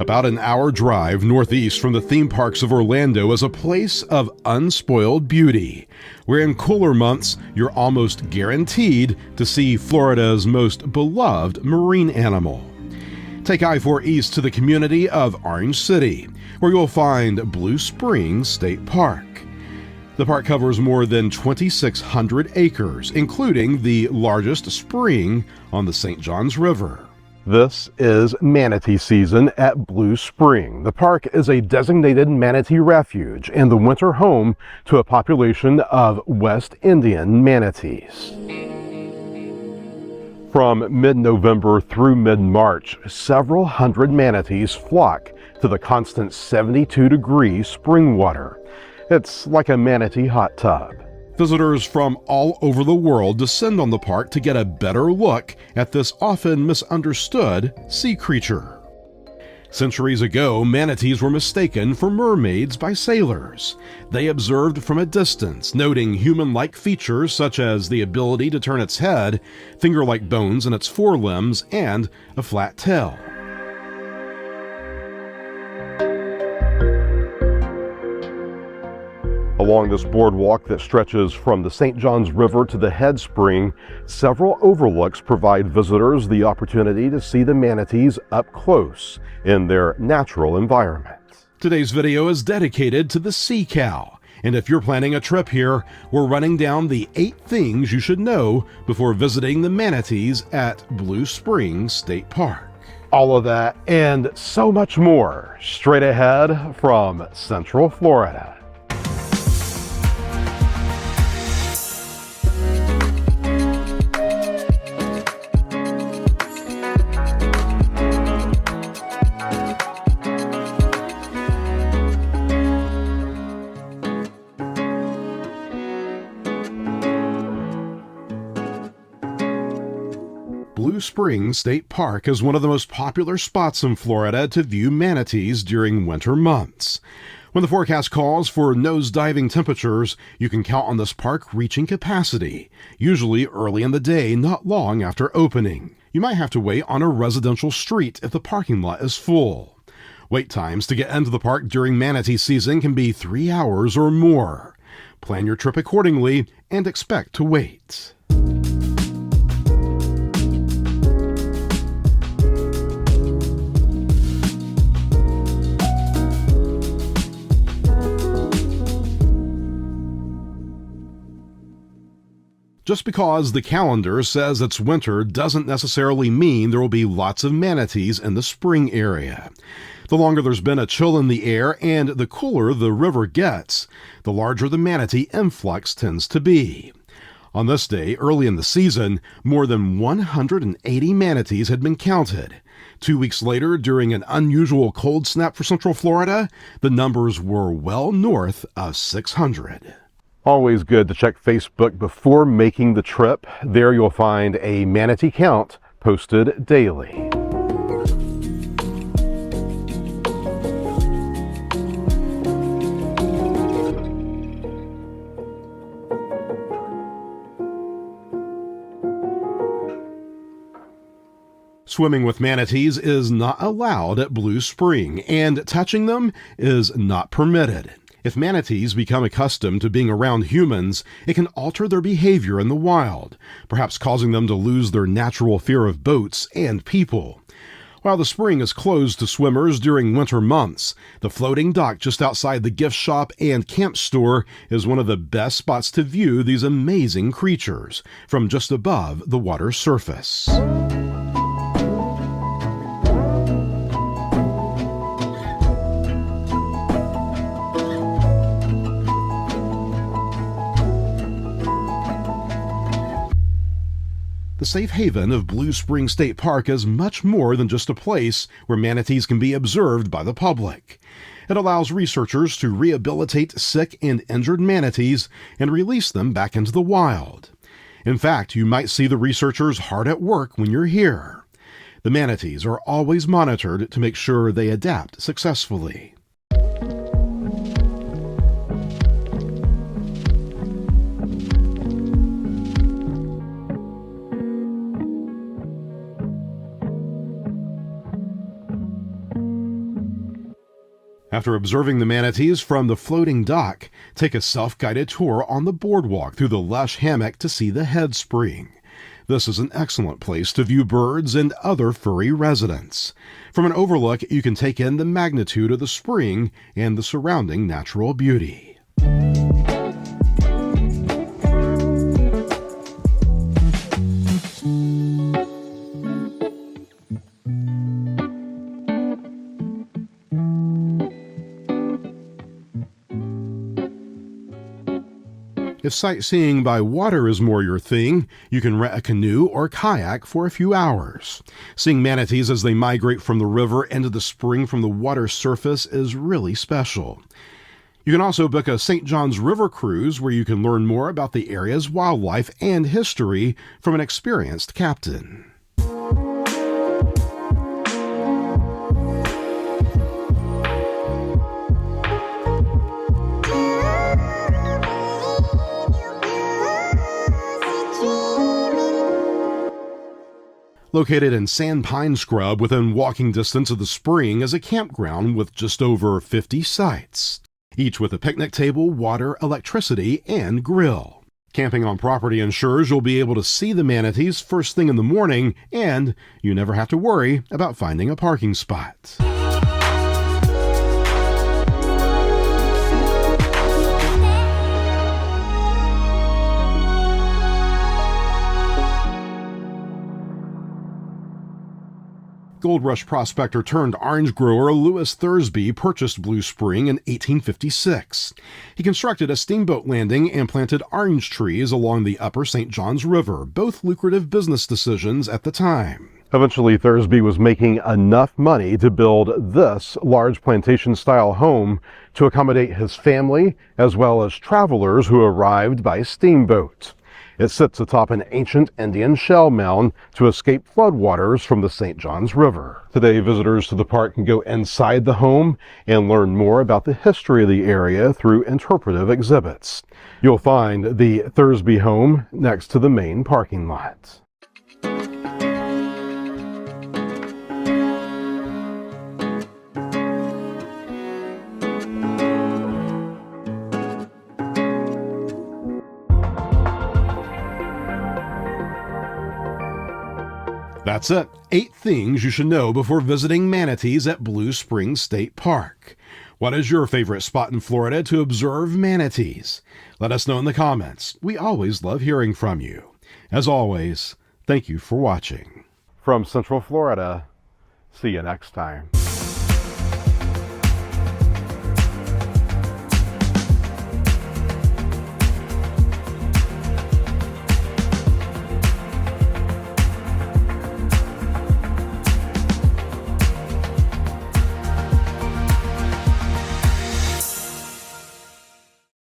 About an hour drive northeast from the theme parks of Orlando is a place of unspoiled beauty, where in cooler months you're almost guaranteed to see Florida's most beloved marine animal. Take I-4 east to the community of Orange City, where you'll find Blue Springs State Park. The park covers more than 2,600 acres, including the largest spring on the St. Johns River. This is manatee season at Blue Spring. The park is a designated manatee refuge and the winter home to a population of West Indian manatees. From mid-November through mid-March, several hundred manatees flock to the constant 72-degree spring water. It's like a manatee hot tub. Visitors from all over the world descend on the park to get a better look at this often misunderstood sea creature. Centuries ago, manatees were mistaken for mermaids by sailors. They observed from a distance, noting human-like features such as the ability to turn its head, finger-like bones in its forelimbs, and a flat tail. Along this boardwalk that stretches from the St. Johns River to the head spring, several overlooks provide visitors the opportunity to see the manatees up close in their natural environment. Today's video is dedicated to the sea cow, and if you're planning a trip here, we're running down the 8 things you should know before visiting the manatees at Blue Springs State Park. All of that and so much more straight ahead from Central Florida. Blue Springs State Park is one of the most popular spots in Florida to view manatees during winter months. When the forecast calls for nose-diving temperatures, you can count on this park reaching capacity, usually early in the day, not long after opening. You might have to wait on a residential street if the parking lot is full. Wait times to get into the park during manatee season can be 3 hours or more. Plan your trip accordingly and expect to wait. Just because the calendar says it's winter doesn't necessarily mean there will be lots of manatees in the spring area. The longer there's been a chill in the air and the cooler the river gets, the larger the manatee influx tends to be. On this day, early in the season, more than 180 manatees had been counted. 2 weeks later, during an unusual cold snap for Central Florida, the numbers were well north of 600. Always good to check Facebook before making the trip. There you'll find a Manatee Count posted daily. Swimming with manatees is not allowed at Blue Spring, and touching them is not permitted. If manatees become accustomed to being around humans, it can alter their behavior in the wild, perhaps causing them to lose their natural fear of boats and people. While the spring is closed to swimmers during winter months, the floating dock just outside the gift shop and camp store is one of the best spots to view these amazing creatures from just above the water's surface. The safe haven of Blue Springs State Park is much more than just a place where manatees can be observed by the public. It allows researchers to rehabilitate sick and injured manatees and release them back into the wild. In fact, you might see the researchers hard at work when you're here. The manatees are always monitored to make sure they adapt successfully. After observing the manatees from the floating dock, take a self-guided tour on the boardwalk through the lush hammock to see the head spring. This is an excellent place to view birds and other furry residents. From an overlook, you can take in the magnitude of the spring and the surrounding natural beauty. If sightseeing by water is more your thing, you can rent a canoe or kayak for a few hours. Seeing manatees as they migrate from the river into the spring from the water surface is really special. You can also book a St. John's River cruise where you can learn more about the area's wildlife and history from an experienced captain. Located in Sand Pine Scrub within walking distance of the spring is a campground with just over 50 sites, each with a picnic table, water, electricity, and grill. Camping on property ensures you'll be able to see the manatees first thing in the morning, and you never have to worry about finding a parking spot. Gold Rush prospector turned orange grower Lewis Thursby purchased Blue Spring in 1856. He constructed a steamboat landing and planted orange trees along the upper St. Johns River, both lucrative business decisions at the time. Eventually, Thursby was making enough money to build this large plantation-style home to accommodate his family as well as travelers who arrived by steamboat. It sits atop an ancient Indian shell mound to escape floodwaters from the St. Johns River. Today, visitors to the park can go inside the home and learn more about the history of the area through interpretive exhibits. You'll find the Thursby Home next to the main parking lot. That's it. 8 things you should know before visiting manatees at Blue Springs State Park. What is your favorite spot in Florida to observe manatees? Let us know in the comments. We always love hearing from you. As always, thank you for watching. From Central Florida, see you next time.